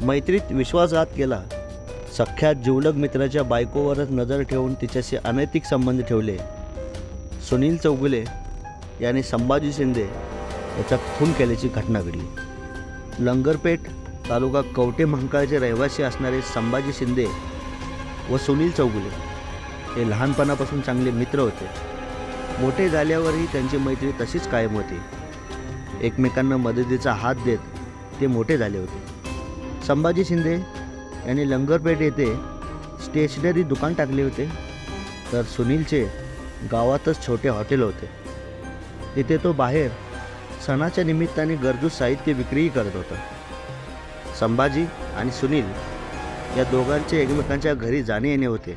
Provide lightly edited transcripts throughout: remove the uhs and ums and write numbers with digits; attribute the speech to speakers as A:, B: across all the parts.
A: मैत्रीत विश्वासघात केला, सख्या जिवलग मित्राच्या बायकोवरच नजर ठेवून तिच्याशी अनैतिक संबंध ठेवले। सुनील चौगुले याने संभाजी शिंदे याचा खून केल्याची घटना घडली। लंगरपेठ तालुका कवठे महांकाळचे रहिवासी असणारे संभाजी शिंदे व सुनील चौगुले हे लहानपणापासून चांगले मित्र होते। मोठे झाल्यावरही त्यांची मैत्री तशीच कायम होती। एकमेकांना मदतीचा हात देत ते मोठे झाले होते। संभाजी शिंदे यांनी लंगरपेठ येथे स्टेशनरी दुकान टाकले होते, तर सुनीलचे गावातच छोटे हॉटेल होते। तिथे तो बाहेर सणाच्या निमित्ताने गरजू साहित्य विक्रीही करत होता। संभाजी आणि सुनील या दोघांचे एकमेकांच्या घरी जाणे येणे होते,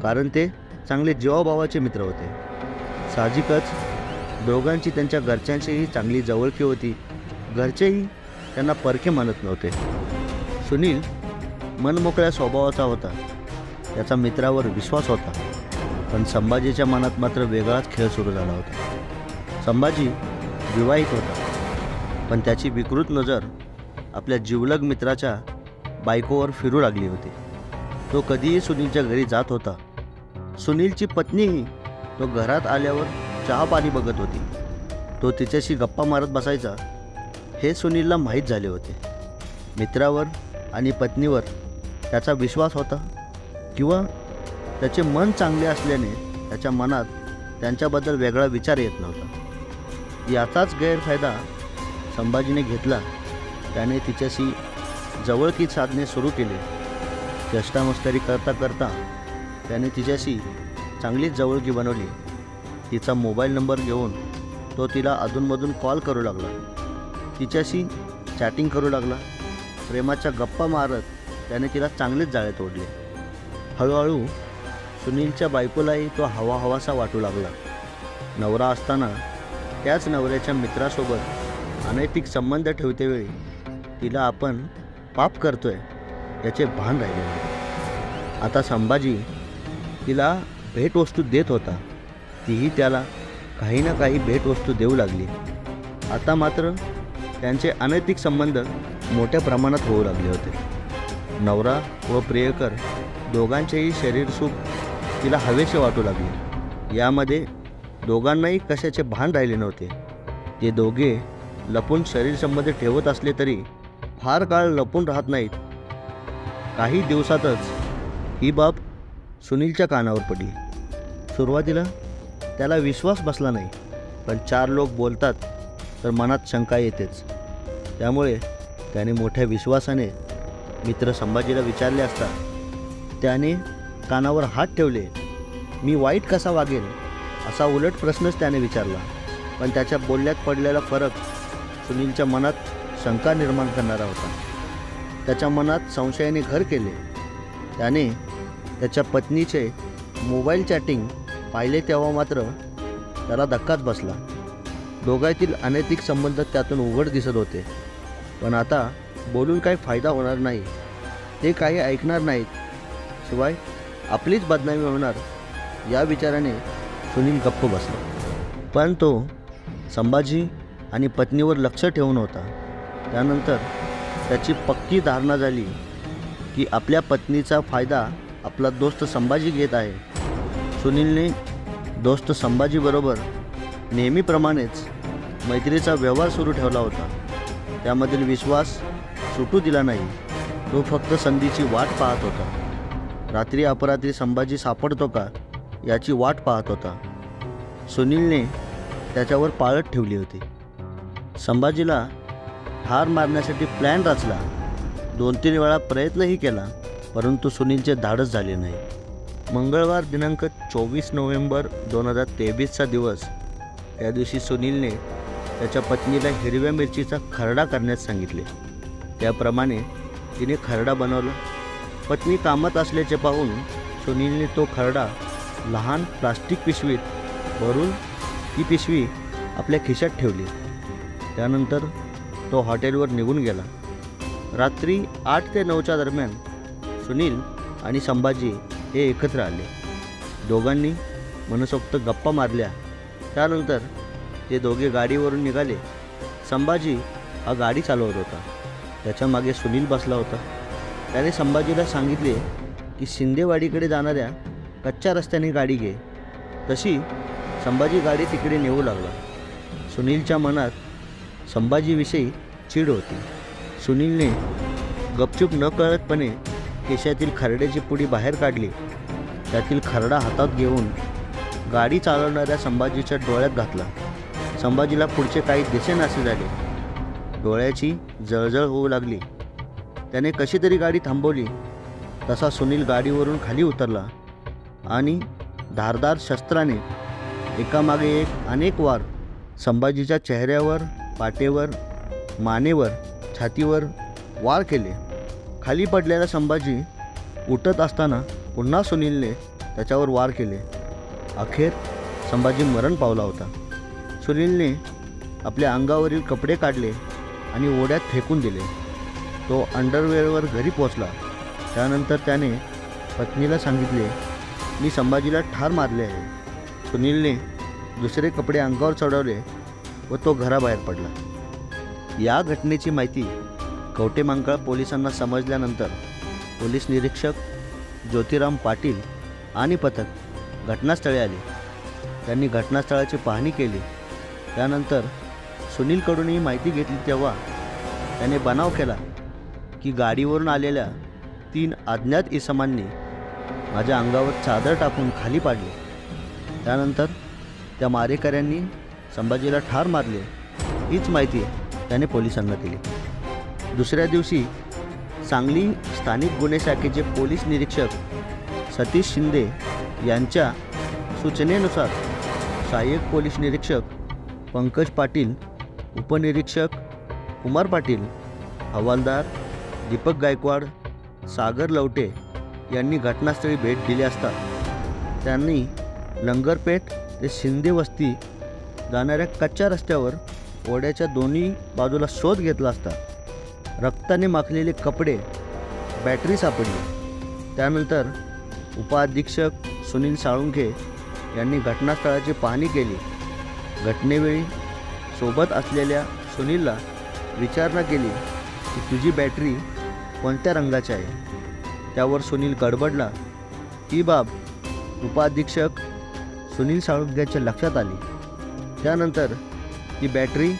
A: कारण ते चांगले जीवाभावाचे मित्र होते। साहजिकच दोघांची त्यांच्या घरच्यांशीही चांगली जवळकी होती। घरचेही त्यांना परखे मानत नव्हते। सुनील मनमोकळ्या स्वभावाचा होता, त्याचा मित्रावर विश्वास होता, पण संभाजीच्या मनात मात्र वेगळाच खेळ सुरू झाला होता। संभाजी विवाहित होता, पण त्याची विकृत नजर आपल्या जिवलग मित्राच्या बायकोवर फिरू लागली होती। तो कधीही सुनीलच्या घरी जात होता। सुनीलची पत्नीही तो घरात आल्यावर चहा पाणी बघत होती। तो तिच्याशी गप्पा मारत बसायचा हे सुनीलला माहीत झाले होते। मित्रावर आणि पत्नीवर त्याचा विश्वास होता, किंवा त्याचे मन चांगले असल्याने त्याच्या मनात त्यांच्याबद्दल वेगळा विचार येत नव्हता। याचाच गैरफायदा संभाजीने घेतला। त्याने तिच्याशी जवळकी साधणे सुरू केले। चेष्टामस्करी करता करता त्याने तिच्याशी चांगलीच जवळकी बनवली। तिचा मोबाईल नंबर घेऊन तो तिला अधूनमधून कॉल करू लागला, तिच्याशी चॅटिंग करू लागला। प्रेमाच्या गप्पा मारत त्याने तिला चांगलेच जाळे तोडले। हळूहळू सुनीलच्या बायकोलाही तो हवाहवासा वाटू लागला। नवरा असताना त्याच नवऱ्याच्या मित्रासोबत अनैतिक संबंध ठेवतेवेळी तिला आपण पाप करतोय याचे भान राहिले नाही। आता संभाजी तिला भेटवस्तू देत होता, तीही त्याला काही ना काही भेटवस्तू देऊ लागली। आता मात्र त्यांचे अनैतिक संबंध मोठ्या प्रमाणात होऊ लागले होते। नवरा व प्रियकर दोघांचेही शरीर सुख तिला हवेसे वाटू लागले। यामध्ये दोघांनाही कशाचे भान राहिले नव्हते। ते दोघे लपून शरीर संबंध ठेवत असले तरी फार काळ लपून राहत नाहीत। काही दिवसातच ही बाब सुनीलच्या कानावर पडली। सुरुवातीला त्याला विश्वास बसला नाही, पण चार लोक बोलतात तर मनात शंका येतेच। त्यामुळे त्याने मोठ्या विश्वासाने मित्र संभाजीला विचारले असता त्याने कानावर हात ठेवले। मी वाईट कसा वागेल असा उलट प्रश्नच त्याने विचारला, पण त्याच्या बोलण्यात पडलेला फरक सुनीलच्या मनात शंका निर्माण करणारा होता। त्याच्या मनात संशयाने घर केले। त्याने त्याच्या पत्नीचे मोबाईल चॅटिंग पाहिले तेव्हा मात्र त्याला धक्काच बसला। दोघांतील अनैतिक संबंध त्यातून उघड दिसत होते, पण आता बोलून काही फायदा होणार नाही। ते काही ऐकणार नाहीत, शिवाय आपलीच बदनामी होणार या विचाराने सुनील गप्प बसला। पण तो संभाजी आणि पत्नीवर लक्ष ठेवून होता। त्यानंतर त्याची पक्की धारणा झाली की आपल्या पत्नीचा फायदा आपला दोस्त संभाजी घेत आहे। सुनीलने दोस्त संभाजीबरोबर नेहमीप्रमाणेच मैत्रीचा व्यवहार सुरू ठेवला होता। त्यामधील विश्वास सुटू दिला नाही। तो फक्त संधीची वाट पाहत होता। रात्री अपरात्री संभाजी सापडतो का याची वाट पाहत होता। सुनीलने त्याच्यावर पाळत ठेवली होती। संभाजीला ठार मारण्यासाठी प्लॅन रचला। 2-3 वेळा प्रयत्नही केला, परंतु सुनीलचे धाडस झाले नाही। मंगळवार दिनांक 24 नोव्हेंबर 2023चा दिवस। त्या दिवशी सुनीलने त्याच्या पत्नीला हिरव्या मिरचीचा खरडा करण्यास सांगितले। त्याप्रमाणे तिने खरडा बनवला। पत्नी कामात असल्याचे पाहून सुनीलने तो खरडा लहान प्लास्टिक पिशवीत भरून ती पिशवी आपल्या खिशात ठेवली। त्यानंतर तो हॉटेलवर निघून गेला। रात्री 8 ते 9च्या दरम्यान सुनील आणि संभाजी हे एकत्र आले। दोघांनी मनसोक्त गप्पा मारल्या। त्यानंतर ते दोघे गाडीवरून निघाले। संभाजी हा गाडी चालवत होता। त्याच्या मागे सुनील बसला होता. त्याने संभाजीला सांगितले की शिंदेवाडीकडे जाणाऱ्या कच्च्या रस्त्याने गाडी घे. तशी संभाजी गाडी तिकडे नेऊ लागला. सुनीलच्या मनात संभाजीविषयी चीड होती. सुनीलने गपचूप न कळतपणे केशातील खरड्याची पुडी बाहेर काढली. त्यातील खरडा हातात घेऊन गाडी चालवणाऱ्या संभाजीच्या डोळ्यात घातला. संभाजीला पुढचे काही दिसेनासे झाले. डोळ्याची जळजळ होऊ लागली. त्याने कशी तरी गाडी थांबवली. तसा सुनील गाडीवरून खाली उतरला आणि धारदार शस्त्राने एकामागे एक अनेक वार संभाजीच्या चेहऱ्यावर, पाठीवर, मानेवर, छातीवर वार केले. खाली पडलेला संभाजी उठत असताना पुन्हा सुनीलने त्याच्यावर वार केले. अखेर संभाजी मरण पावला होता. सुनीलने आपल्या अंगावरील कपडे काढले आणि ओढ्यात फेकून दिले. तो अंडरवेअरवर घरी पोचला. त्यानंतर त्याने पत्नीला सांगितले, मी संभाजीला ठार मारले आहे. सुनीलने दुसरे कपडे अंगावर चढवले व तो घराबाहेर पडला. या घटनेची माहिती कवटेमहांकाळ पोलिसांना समजल्यानंतर पोलीस निरीक्षक ज्योतिराम पाटील आणि पथक घटनास्थळी आले. त्यांनी घटनास्थळाची पाहणी केली. त्यानंतर सुनीलकडून ही माहिती घेतली तेव्हा त्याने बनाव केला की गाडीवरून आलेल्या 3 अज्ञात इसमांनी माझ्या अंगावर चादर टाकून खाली पाडले. त्यानंतर त्या मारेकऱ्यांनी संभाजीला ठार मारले. हीच माहिती त्याने पोलिसांना दिली. दुसऱ्या दिवशी सांगली स्थानिक गुन्हे शाखेचे पोलीस निरीक्षक सतीश शिंदे यांच्या सूचनेनुसार सहाय्यक पोलीस निरीक्षक पंकज पाटील, उपनिरीक्षक कुमार पाटील, हवालदार दीपक गायकवाड, सागर लवटे यांनी घटनास्थळी भेट दिली असता त्यांनी लंगरपेठ ते शिंदे वस्ती जाणाऱ्या कच्च्या रस्त्यावर ओढ्याच्या दोन्ही बाजूला शोध घेतला असता रक्ताने माखलेले कपडे, बॅटरी सापडली. त्यानंतर उपअधीक्षक सुनील साळुंखे यांनी घटनास्थळाची पाहणी केली. घटनेवेळी सोबत असलेल्या सुनीलला विचारणा केली की तुझी बॅटरी कोणत्या रंगाची आहे. त्यावर सुनील गडबडला. ही बाब उपअधीक्षक सुनील साळुंखेच्या लक्षात आली. त्यानंतर ती बॅटरी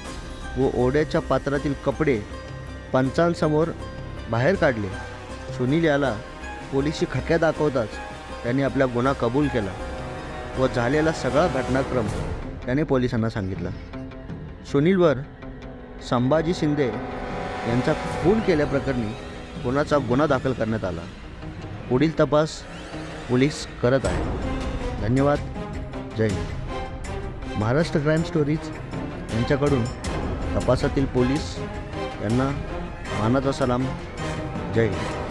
A: व ओढ्याच्या पात्रातील कपडे पंचांसमोर बाहेर काढले. सुनील याला पोलिसी खक्या दाखवताच त्याने आपला गुन्हा कबूल केला व झालेला सगळा घटनाक्रम त्याने पोलिसांना सांगितला. सुनीलवर संभाजी शिंदे यांचा खून केल्याप्रकरणी खुनाचा गुन्हा दाखल करण्यात आला. पुढील तपास पोलीस करत आहे. धन्यवाद. जय हिंद. महाराष्ट्र क्राईम स्टोरीज यांच्याकडून तपासातील पोलीस यांना मानाचा सलाम. जय हिंद.